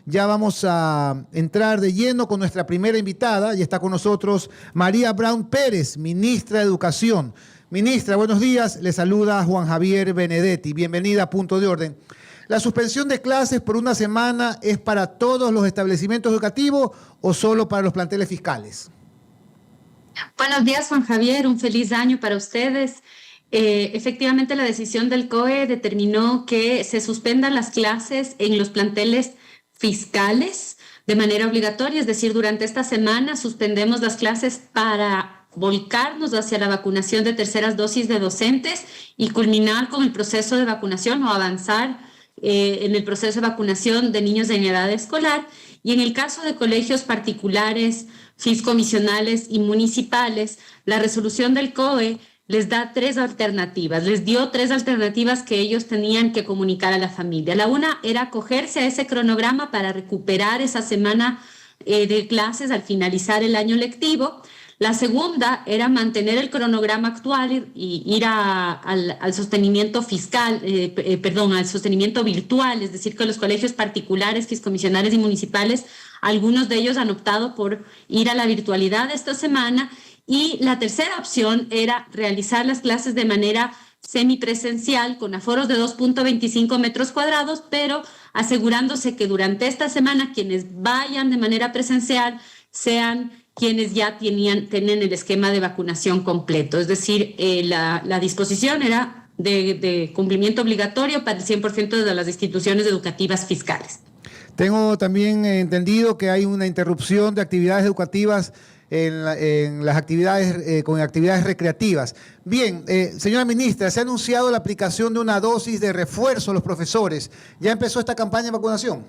Ya vamos a entrar de lleno con nuestra primera invitada y está con nosotros María Brown Pérez, ministra de Educación. Ministra, buenos días. Le saluda Juan Javier Benedetti. Bienvenida a Punto de Orden. ¿La suspensión de clases por una semana es para todos los establecimientos educativos o solo para los planteles fiscales? Buenos días, Juan Javier. Un feliz año para ustedes. Efectivamente, la decisión del COE determinó que se suspendan las clases en los planteles fiscales de manera obligatoria, es decir, durante esta semana suspendemos las clases para volcarnos hacia la vacunación de terceras dosis de docentes y culminar con el proceso de vacunación o avanzar en el proceso de vacunación de niños en edad escolar. Y en el caso de colegios particulares, fiscomisionales y municipales, la resolución del COE les da tres alternativas, les dio tres alternativas que ellos tenían que comunicar a la familia. La una era acogerse a ese cronograma para recuperar esa semana de clases al finalizar el año lectivo. La segunda era mantener el cronograma actual y ir al sostenimiento fiscal, al sostenimiento virtual, es decir, que los colegios particulares, fiscomisionales y municipales, algunos de ellos han optado por ir a la virtualidad esta semana. Y la tercera opción era realizar las clases de manera semipresencial con aforos de 2.25 metros cuadrados, pero asegurándose que durante esta semana quienes vayan de manera presencial sean quienes ya tenían el esquema de vacunación completo. Es decir, la disposición era de cumplimiento obligatorio para el 100% de las instituciones educativas fiscales. Tengo también entendido que hay una interrupción de actividades educativas en las actividades, con actividades recreativas. Bien, señora ministra, se ha anunciado la aplicación de una dosis de refuerzo a los profesores. ¿Ya empezó esta campaña de vacunación?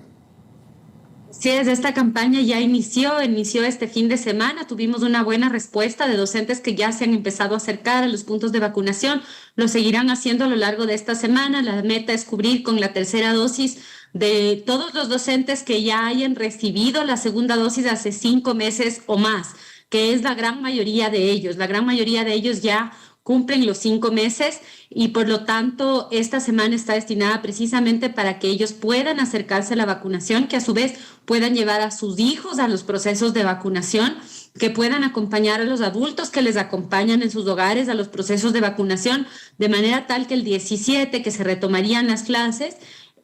Sí, esta campaña ya inició este fin de semana. Tuvimos una buena respuesta de docentes que ya se han empezado a acercar a los puntos de vacunación. Lo seguirán haciendo a lo largo de esta semana. La meta es cubrir con la tercera dosis de todos los docentes que ya hayan recibido la segunda dosis hace 5 meses o más, que es la gran mayoría de ellos. La gran mayoría de ellos ya cumplen los 5 meses y por lo tanto esta semana está destinada precisamente para que ellos puedan acercarse a la vacunación, que a su vez puedan llevar a sus hijos a los procesos de vacunación, que puedan acompañar a los adultos que les acompañan en sus hogares a los procesos de vacunación, de manera tal que el 17, que se retomarían las clases,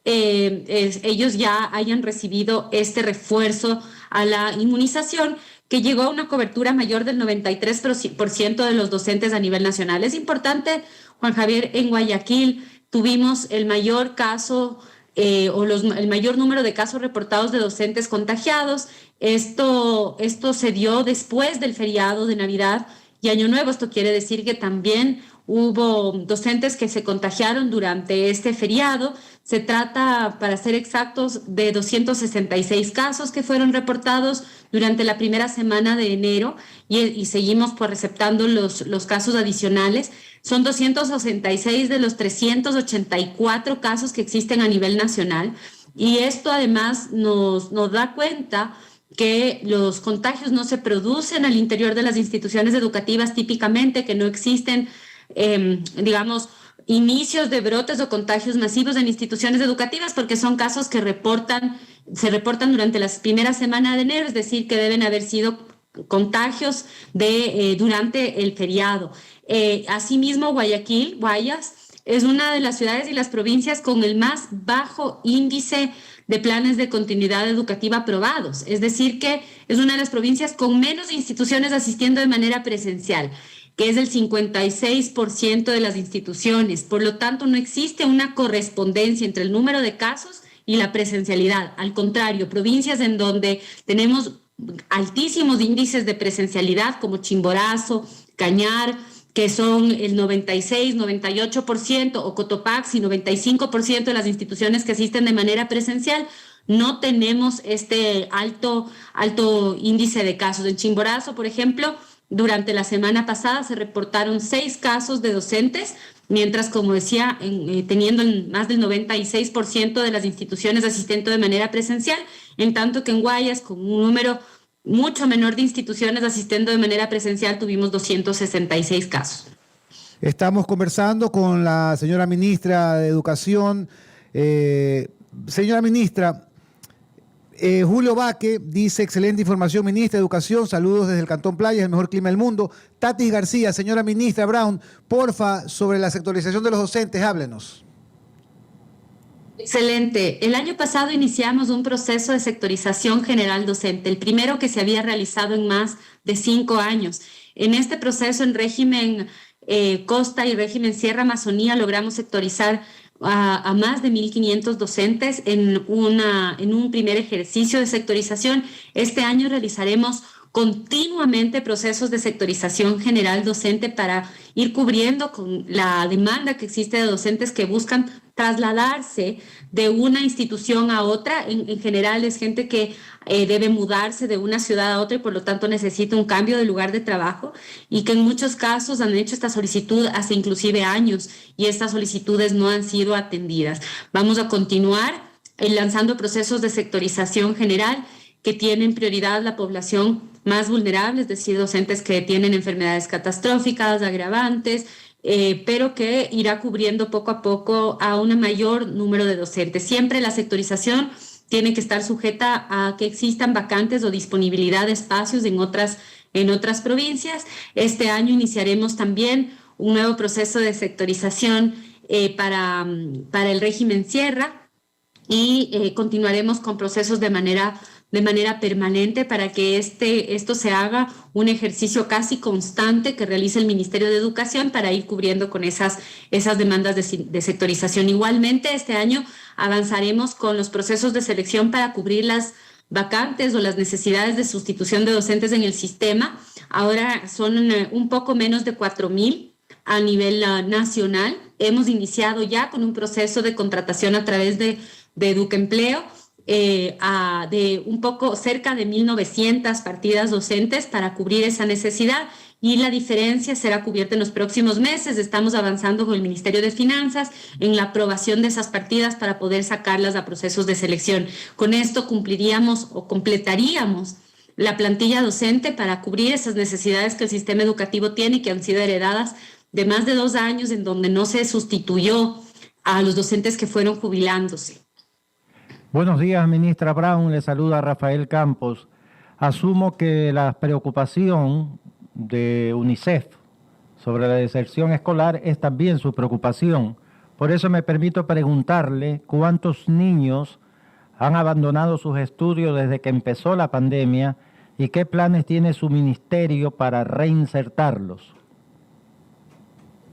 ellos ya hayan recibido este refuerzo a la inmunización, que llegó a una cobertura mayor del 93% de los docentes a nivel nacional. Es importante, Juan Javier, en Guayaquil tuvimos el mayor caso el mayor número de casos reportados de docentes contagiados. Esto se dio después del feriado de Navidad y Año Nuevo. Esto quiere decir que también hubo docentes que se contagiaron durante este feriado. Se trata, para ser exactos, de 266 casos que fueron reportados durante la primera semana de enero y seguimos pues receptando los casos adicionales. Son 266 de los 384 casos que existen a nivel nacional y esto además nos da cuenta que los contagios no se producen al interior de las instituciones educativas típicamente, que no existen, inicios de brotes o contagios masivos en instituciones educativas, porque son casos que se reportan durante las primeras semanas de enero, es decir, que deben haber sido contagios durante el feriado. Asimismo, Guayas, es una de las ciudades y las provincias con el más bajo índice de planes de continuidad educativa aprobados, es decir, que es una de las provincias con menos instituciones asistiendo de manera presencial, que es el 56% de las instituciones. Por lo tanto, no existe una correspondencia entre el número de casos y la presencialidad. Al contrario, provincias en donde tenemos altísimos índices de presencialidad, como Chimborazo, Cañar, que son el 96, 98%, o Cotopaxi, 95% de las instituciones que asisten de manera presencial, no tenemos este alto índice de casos. En Chimborazo, por ejemplo, durante la semana pasada se reportaron 6 casos de docentes, mientras, como decía, teniendo más del 96% de las instituciones asistiendo de manera presencial, en tanto que en Guayas, con un número mucho menor de instituciones asistiendo de manera presencial, tuvimos 266 casos. Estamos conversando con la señora ministra de Educación. Señora ministra, Julio Baque dice, excelente información, ministra de Educación, saludos desde el Cantón Playa, el mejor clima del mundo. Tati García, señora ministra Brown, porfa, sobre la sectorización de los docentes, háblenos. Excelente. El año pasado iniciamos un proceso de sectorización general docente, el primero que se había realizado en más de 5 años. En este proceso, en régimen Costa y régimen Sierra Amazonía, logramos sectorizar a más de 1.500 docentes en un primer ejercicio de sectorización. Este año realizaremos continuamente procesos de sectorización general docente para ir cubriendo con la demanda que existe de docentes que buscan trasladarse de una institución a otra. En general es gente que debe mudarse de una ciudad a otra y por lo tanto necesita un cambio de lugar de trabajo y que en muchos casos han hecho esta solicitud hace inclusive años y estas solicitudes no han sido atendidas. Vamos a continuar lanzando procesos de sectorización general que tienen prioridad la población más vulnerable, es decir, docentes que tienen enfermedades catastróficas, agravantes, pero que irá cubriendo poco a poco a un mayor número de docentes. Siempre la sectorización tiene que estar sujeta a que existan vacantes o disponibilidad de espacios en otras provincias. Este año iniciaremos también un nuevo proceso de sectorización para el régimen Sierra y continuaremos con procesos de manera permanente para que esto se haga un ejercicio casi constante que realice el Ministerio de Educación para ir cubriendo con esas demandas de sectorización. Igualmente, este año avanzaremos con los procesos de selección para cubrir las vacantes o las necesidades de sustitución de docentes en el sistema. Ahora son un poco menos de 4.000 a nivel nacional. Hemos iniciado ya con un proceso de contratación a través de Educaempleo, de un poco cerca de 1.900 partidas docentes para cubrir esa necesidad y la diferencia será cubierta en los próximos meses. Estamos avanzando con el Ministerio de Finanzas en la aprobación de esas partidas para poder sacarlas a procesos de selección. Con esto cumpliríamos o completaríamos la plantilla docente para cubrir esas necesidades que el sistema educativo tiene y que han sido heredadas de más de 2 años en donde no se sustituyó a los docentes que fueron jubilándose. Buenos días, ministra Brown. Le saluda Rafael Campos. Asumo que la preocupación de UNICEF sobre la deserción escolar es también su preocupación. Por eso me permito preguntarle cuántos niños han abandonado sus estudios desde que empezó la pandemia y qué planes tiene su ministerio para reinsertarlos.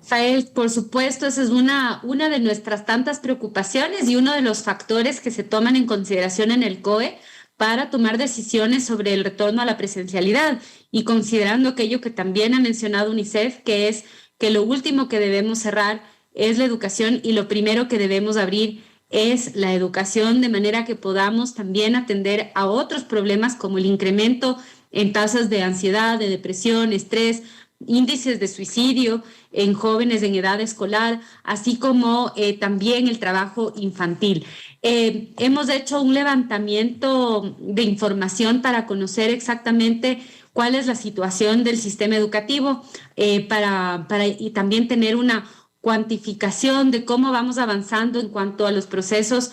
Rafael, por supuesto, esa es una de nuestras tantas preocupaciones y uno de los factores que se toman en consideración en el COE para tomar decisiones sobre el retorno a la presencialidad y considerando aquello que también ha mencionado UNICEF, que es que lo último que debemos cerrar es la educación y lo primero que debemos abrir es la educación, de manera que podamos también atender a otros problemas como el incremento en tasas de ansiedad, de depresión, estrés, índices de suicidio en jóvenes en edad escolar, así como también el trabajo infantil. Hemos hecho un levantamiento de información para conocer exactamente cuál es la situación del sistema educativo y también tener una cuantificación de cómo vamos avanzando en cuanto a los procesos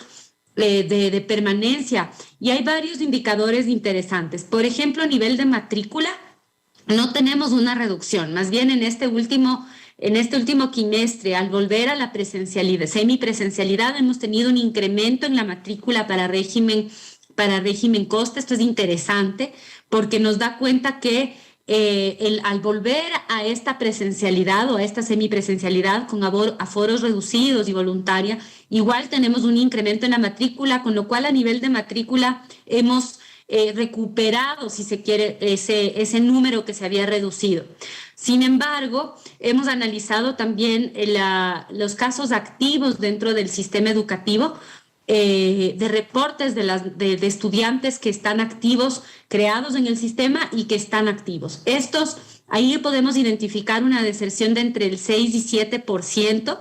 de permanencia. Y hay varios indicadores interesantes. Por ejemplo, a nivel de matrícula, no tenemos una reducción, más bien en este último quimestre, al volver a la presencialidad, semipresencialidad, hemos tenido un incremento en la matrícula para régimen Costa. Esto es interesante porque nos da cuenta que al volver a esta presencialidad o a esta semipresencialidad con aforos reducidos y voluntaria, igual tenemos un incremento en la matrícula, con lo cual a nivel de matrícula hemos recuperado, si se quiere, ese número que se había reducido. Sin embargo, hemos analizado también los casos activos dentro del sistema educativo, de reportes de estudiantes que están activos, creados en el sistema y que están activos. Ahí podemos identificar una deserción de entre el 6 y 7%,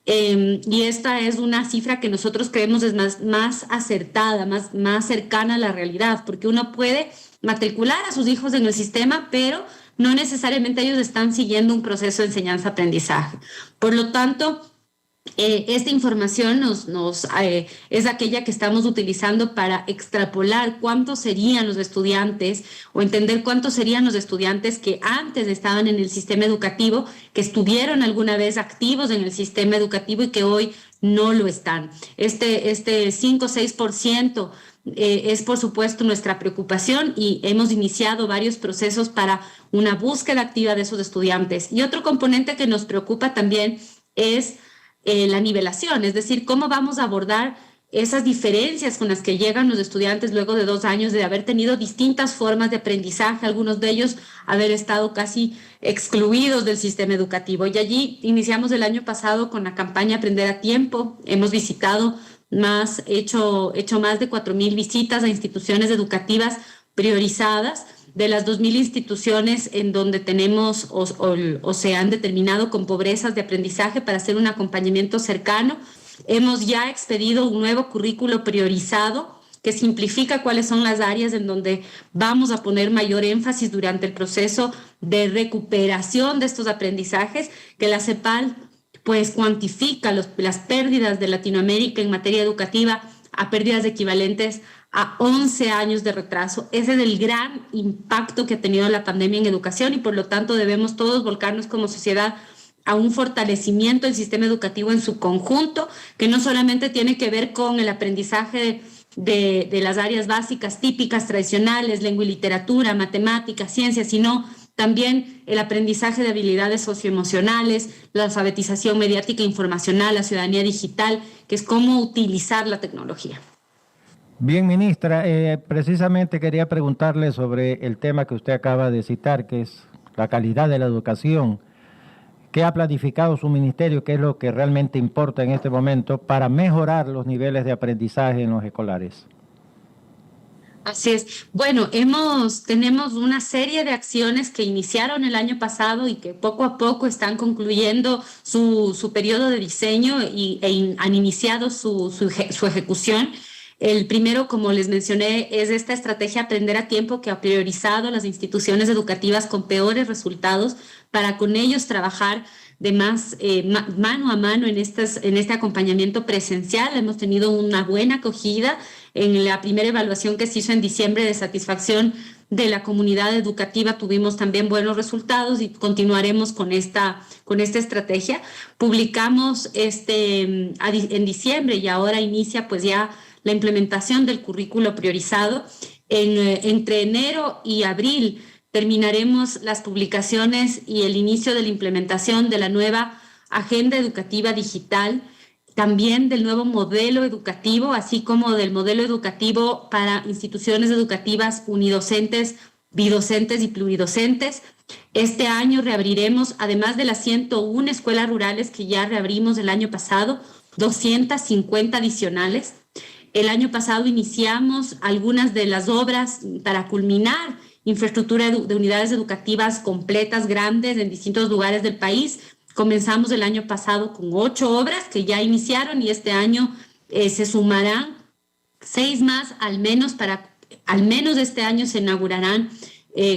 y esta es una cifra que nosotros creemos es más acertada, más cercana a la realidad, porque uno puede matricular a sus hijos en el sistema, pero no necesariamente ellos están siguiendo un proceso de enseñanza-aprendizaje. Por lo tanto, Esta información es aquella que estamos utilizando para extrapolar cuántos serían los estudiantes o entender cuántos serían los estudiantes que antes estaban en el sistema educativo, que estuvieron alguna vez activos en el sistema educativo y que hoy no lo están. Este 5 o 6% es, por supuesto, nuestra preocupación y hemos iniciado varios procesos para una búsqueda activa de esos estudiantes. Y otro componente que nos preocupa también es la nivelación, es decir, cómo vamos a abordar esas diferencias con las que llegan los estudiantes luego de 2 años de haber tenido distintas formas de aprendizaje, algunos de ellos haber estado casi excluidos del sistema educativo. Y allí iniciamos el año pasado con la campaña Aprender a Tiempo. Hemos visitado hecho más de 4,000 visitas a instituciones educativas priorizadas. De las 2,000 instituciones en donde tenemos o se han determinado con pobrezas de aprendizaje para hacer un acompañamiento cercano, hemos ya expedido un nuevo currículo priorizado que simplifica cuáles son las áreas en donde vamos a poner mayor énfasis durante el proceso de recuperación de estos aprendizajes, que la CEPAL pues cuantifica las pérdidas de Latinoamérica en materia educativa a pérdidas equivalentes a 11 años de retraso. Ese es el gran impacto que ha tenido la pandemia en educación y por lo tanto debemos todos volcarnos como sociedad a un fortalecimiento del sistema educativo en su conjunto, que no solamente tiene que ver con el aprendizaje de las áreas básicas típicas, tradicionales, lengua y literatura, matemáticas, ciencias, sino también el aprendizaje de habilidades socioemocionales, la alfabetización mediática e informacional, la ciudadanía digital, que es cómo utilizar la tecnología. Bien, ministra, precisamente quería preguntarle sobre el tema que usted acaba de citar, que es la calidad de la educación. ¿Qué ha planificado su ministerio? ¿Qué es lo que realmente importa en este momento para mejorar los niveles de aprendizaje en los escolares? Así es. Bueno, tenemos una serie de acciones que iniciaron el año pasado y que poco a poco están concluyendo su periodo de diseño han iniciado su ejecución. El primero, como les mencioné, es esta estrategia Aprender a Tiempo que ha priorizado las instituciones educativas con peores resultados para con ellos trabajar de mano a mano en este acompañamiento presencial. Hemos tenido una buena acogida en la primera evaluación que se hizo en diciembre de satisfacción de la comunidad educativa. Tuvimos también buenos resultados y continuaremos con esta estrategia. Publicamos en diciembre y ahora inicia pues ya la implementación del currículo priorizado. Entre enero y abril terminaremos las publicaciones y el inicio de la implementación de la nueva Agenda Educativa Digital, también del nuevo modelo educativo, así como del modelo educativo para instituciones educativas unidocentes, bidocentes y pluridocentes. Este año reabriremos, además de las 101 escuelas rurales que ya reabrimos el año pasado, 250 adicionales. El año pasado iniciamos algunas de las obras para culminar infraestructura de unidades educativas completas, grandes, en distintos lugares del país. Comenzamos el año pasado con 8 obras que ya iniciaron y este año se sumarán 6 más, al menos este año se inaugurarán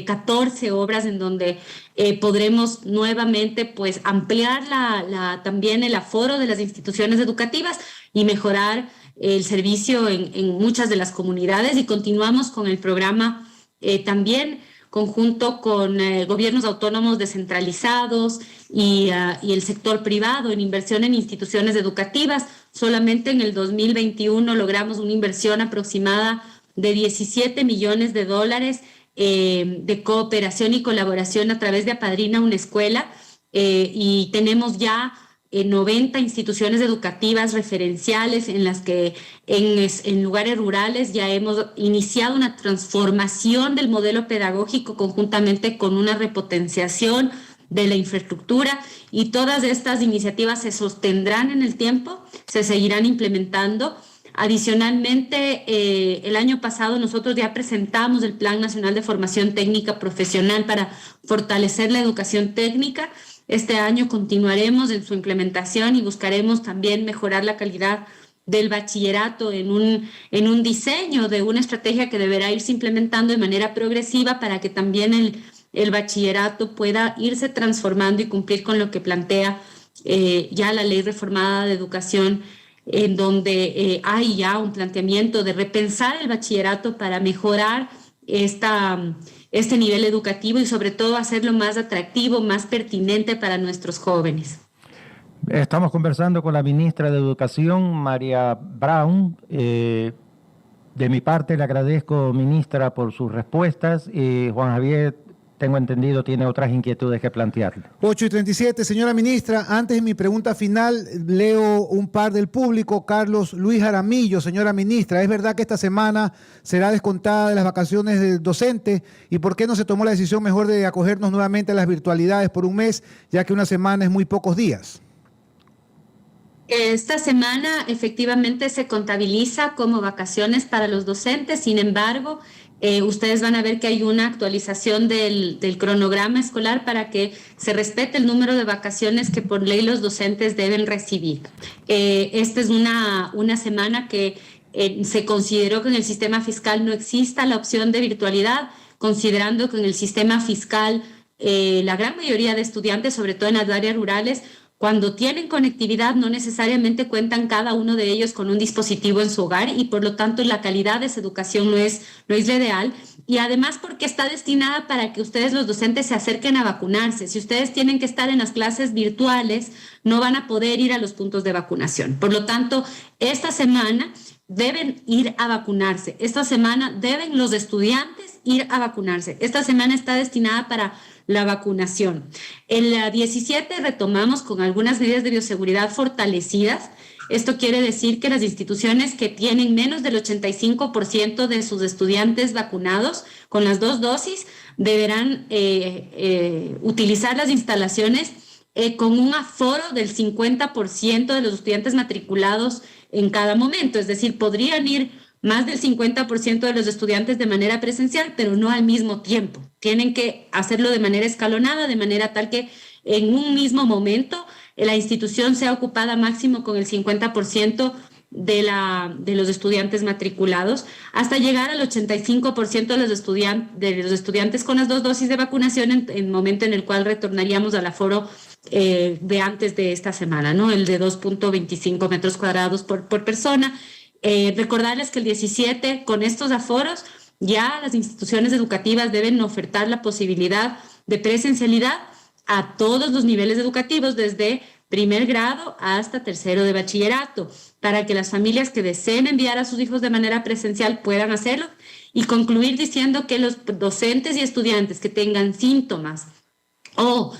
14 obras en donde podremos nuevamente pues ampliar también el aforo de las instituciones educativas y mejorar el servicio en muchas de las comunidades, y continuamos con el programa también conjunto con gobiernos autónomos descentralizados y el sector privado en inversión en instituciones educativas. Solamente en el 2021 logramos una inversión aproximada de $17 millones de cooperación y colaboración a través de Apadrina una Escuela, y tenemos ya 90 instituciones educativas referenciales en las que en lugares rurales ya hemos iniciado una transformación del modelo pedagógico conjuntamente con una repotenciación de la infraestructura, y todas estas iniciativas se sostendrán en el tiempo, se seguirán implementando. Adicionalmente, el año pasado nosotros ya presentamos el Plan Nacional de Formación Técnica Profesional para fortalecer la educación técnica. Este año continuaremos en su implementación y buscaremos también mejorar la calidad del bachillerato en un diseño de una estrategia que deberá irse implementando de manera progresiva para que también el bachillerato pueda irse transformando y cumplir con lo que plantea ya la ley reformada de educación, en donde hay ya un planteamiento de repensar el bachillerato para mejorar este nivel educativo y sobre todo hacerlo más atractivo, más pertinente para nuestros jóvenes. Estamos conversando con la ministra de Educación, María Brown. De mi parte le agradezco, ministra, por sus respuestas. Juan Javier, tengo entendido, tiene otras inquietudes que plantearle. 8:37, señora ministra, antes de mi pregunta final, leo un par del público. Carlos Luis Jaramillo, señora ministra, ¿es verdad que esta semana será descontada de las vacaciones del docente? ¿Y por qué no se tomó la decisión mejor de acogernos nuevamente a las virtualidades por un mes, ya que una semana es muy pocos días? Esta semana efectivamente se contabiliza como vacaciones para los docentes, sin embargo, ustedes van a ver que hay una actualización del cronograma escolar para que se respete el número de vacaciones que por ley los docentes deben recibir. Esta es una semana que se consideró que en el sistema fiscal no exista la opción de virtualidad, considerando que en el sistema fiscal la gran mayoría de estudiantes, sobre todo en las áreas rurales, cuando tienen conectividad no necesariamente cuentan cada uno de ellos con un dispositivo en su hogar y por lo tanto la calidad de esa educación no es la ideal y además porque está destinada para que ustedes los docentes se acerquen a vacunarse. Si ustedes tienen que estar en las clases virtuales no van a poder ir a los puntos de vacunación. Por lo tanto, esta semana deben ir a vacunarse. Esta semana deben los estudiantes ir a vacunarse. Esta semana está destinada para la vacunación. En la 17 retomamos con algunas medidas de bioseguridad fortalecidas. Esto quiere decir que las instituciones que tienen menos del 85% de sus estudiantes vacunados con las 2 dosis deberán utilizar las instalaciones con un aforo del 50% de los estudiantes matriculados en cada momento. Es decir, podrían ir más del 50% de los estudiantes de manera presencial, pero no al mismo tiempo. Tienen que hacerlo de manera escalonada, de manera tal que en un mismo momento la institución sea ocupada máximo con el 50% de los estudiantes matriculados, hasta llegar al 85% de los estudiantes con las 2 dosis de vacunación en el momento en el cual retornaríamos al aforo de antes de esta semana, ¿no? El de 2.25 metros cuadrados por persona. Recordarles que el 17, con estos aforos, ya las instituciones educativas deben ofertar la posibilidad de presencialidad a todos los niveles educativos, desde primer grado hasta tercero de bachillerato, para que las familias que deseen enviar a sus hijos de manera presencial puedan hacerlo y concluir diciendo que los docentes y estudiantes que tengan síntomas o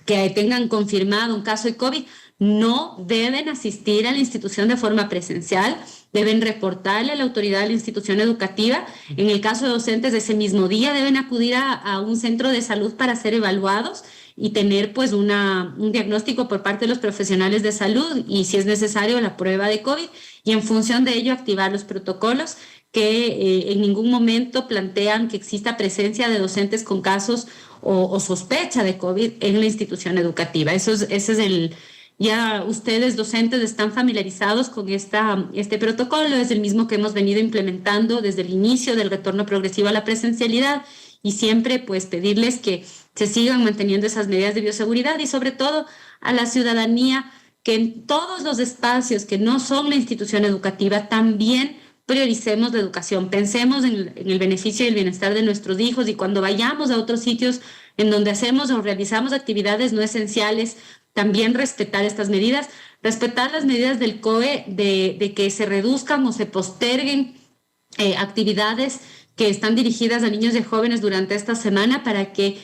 que tengan confirmado un caso de COVID no deben asistir a la institución de forma presencial, deben reportarle a la autoridad de la institución educativa. En el caso de docentes, ese mismo día deben acudir a un centro de salud para ser evaluados y tener pues un diagnóstico por parte de los profesionales de salud y, si es necesario, la prueba de COVID, y en función de ello activar los protocolos que en ningún momento plantean que exista presencia de docentes con casos o sospecha de COVID en la institución educativa. Ese es el... Ya ustedes, docentes, están familiarizados con este protocolo, es el mismo que hemos venido implementando desde el inicio del retorno progresivo a la presencialidad, y siempre pues pedirles que se sigan manteniendo esas medidas de bioseguridad y sobre todo a la ciudadanía que en todos los espacios que no son la institución educativa también prioricemos la educación, pensemos en el beneficio y el bienestar de nuestros hijos, y cuando vayamos a otros sitios en donde hacemos o realizamos actividades no esenciales, también respetar estas medidas, respetar las medidas del COE de que se reduzcan o se posterguen actividades que están dirigidas a niños y jóvenes durante esta semana para que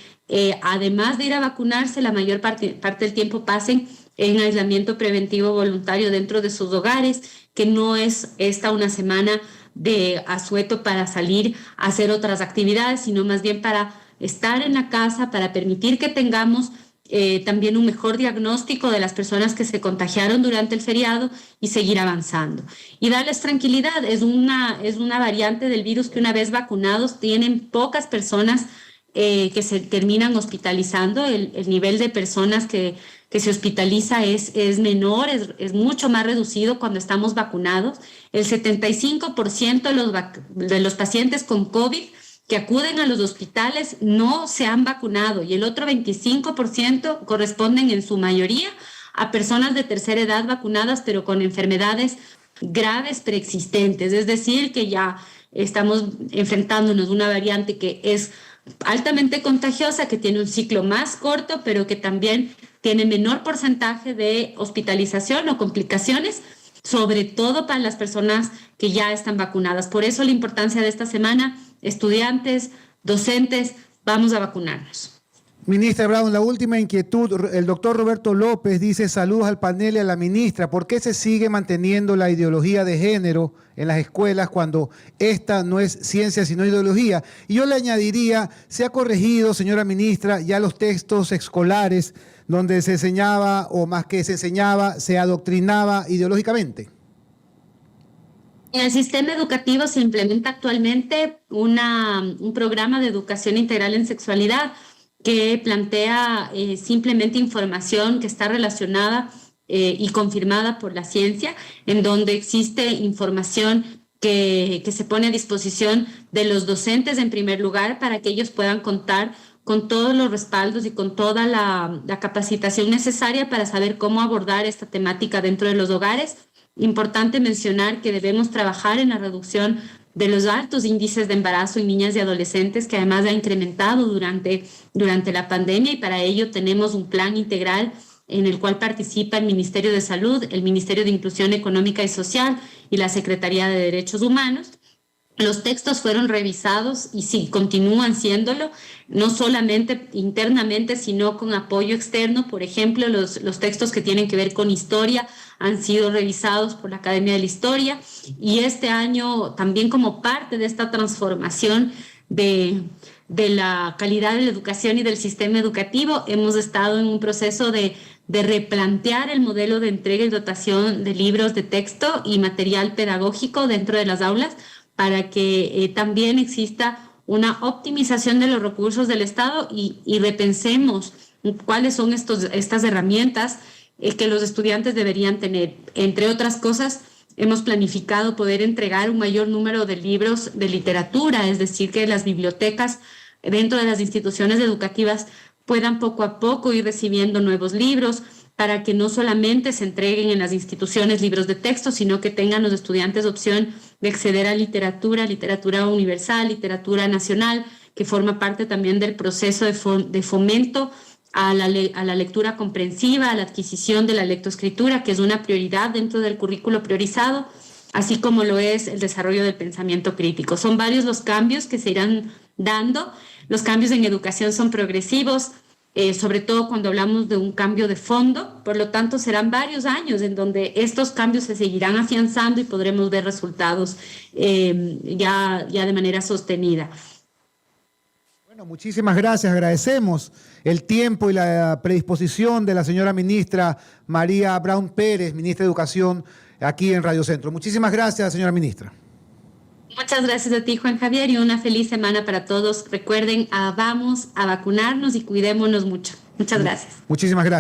además de ir a vacunarse, la mayor parte del tiempo pasen en aislamiento preventivo voluntario dentro de sus hogares, que no es esta una semana de asueto para salir a hacer otras actividades, sino más bien para estar en la casa, para permitir que tengamos también un mejor diagnóstico de las personas que se contagiaron durante el feriado y seguir avanzando. Y darles tranquilidad, es una variante del virus que una vez vacunados tienen pocas personas que se terminan hospitalizando. El nivel de personas que se hospitaliza es menor, es mucho más reducido cuando estamos vacunados. El 75% de los pacientes con COVID que acuden a los hospitales no se han vacunado, y el otro 25% corresponden en su mayoría a personas de tercera edad vacunadas, pero con enfermedades graves preexistentes, es decir, que ya estamos enfrentándonos a una variante que es altamente contagiosa, que tiene un ciclo más corto, pero que también tiene menor porcentaje de hospitalización o complicaciones, sobre todo para las personas que ya están vacunadas. Por eso la importancia de esta semana, estudiantes, docentes, vamos a vacunarnos. Ministra Brown, la última inquietud, el doctor Roberto López dice saludos al panel y a la ministra. ¿Por qué se sigue manteniendo la ideología de género en las escuelas cuando esta no es ciencia sino ideología? Y yo le añadiría, ¿se ha corregido, señora ministra, ya los textos escolares donde se enseñaba, o más que se enseñaba, se adoctrinaba ideológicamente? En el sistema educativo se implementa actualmente un programa de educación integral en sexualidad que plantea simplemente información que está relacionada y confirmada por la ciencia, en donde existe información que se pone a disposición de los docentes en primer lugar para que ellos puedan contar con todos los respaldos y con toda la capacitación necesaria para saber cómo abordar esta temática dentro de los hogares. Importante mencionar que debemos trabajar en la reducción de los altos índices de embarazo en niñas y adolescentes, que además ha incrementado durante la pandemia, y para ello tenemos un plan integral en el cual participa el Ministerio de Salud, el Ministerio de Inclusión Económica y Social y la Secretaría de Derechos Humanos. Los textos fueron revisados y sí, continúan siéndolo, no solamente internamente, sino con apoyo externo. Por ejemplo, los textos que tienen que ver con historia han sido revisados por la Academia de la Historia, y este año también, como parte de esta transformación de la calidad de la educación y del sistema educativo, hemos estado en un proceso de replantear el modelo de entrega y dotación de libros de texto y material pedagógico dentro de las aulas, para que también exista una optimización de los recursos del Estado y repensemos cuáles son estas herramientas que los estudiantes deberían tener. Entre otras cosas, hemos planificado poder entregar un mayor número de libros de literatura, es decir, que las bibliotecas dentro de las instituciones educativas puedan poco a poco ir recibiendo nuevos libros, para que no solamente se entreguen en las instituciones libros de texto, sino que tengan los estudiantes opción de acceder a literatura universal, literatura nacional, que forma parte también del proceso de fomento a la lectura comprensiva, a la adquisición de la lectoescritura, que es una prioridad dentro del currículo priorizado, así como lo es el desarrollo del pensamiento crítico. Son varios los cambios que se irán dando. Los cambios en educación son progresivos, sobre todo cuando hablamos de un cambio de fondo. Por lo tanto, serán varios años en donde estos cambios se seguirán afianzando y podremos ver resultados ya de manera sostenida. Bueno, muchísimas gracias. Agradecemos el tiempo y la predisposición de la señora ministra María Brown Pérez, ministra de Educación, aquí en Radio Centro. Muchísimas gracias, señora ministra. Muchas gracias a ti, Juan Javier, y una feliz semana para todos. Recuerden, vamos a vacunarnos y cuidémonos mucho. Muchas gracias. Muchísimas gracias.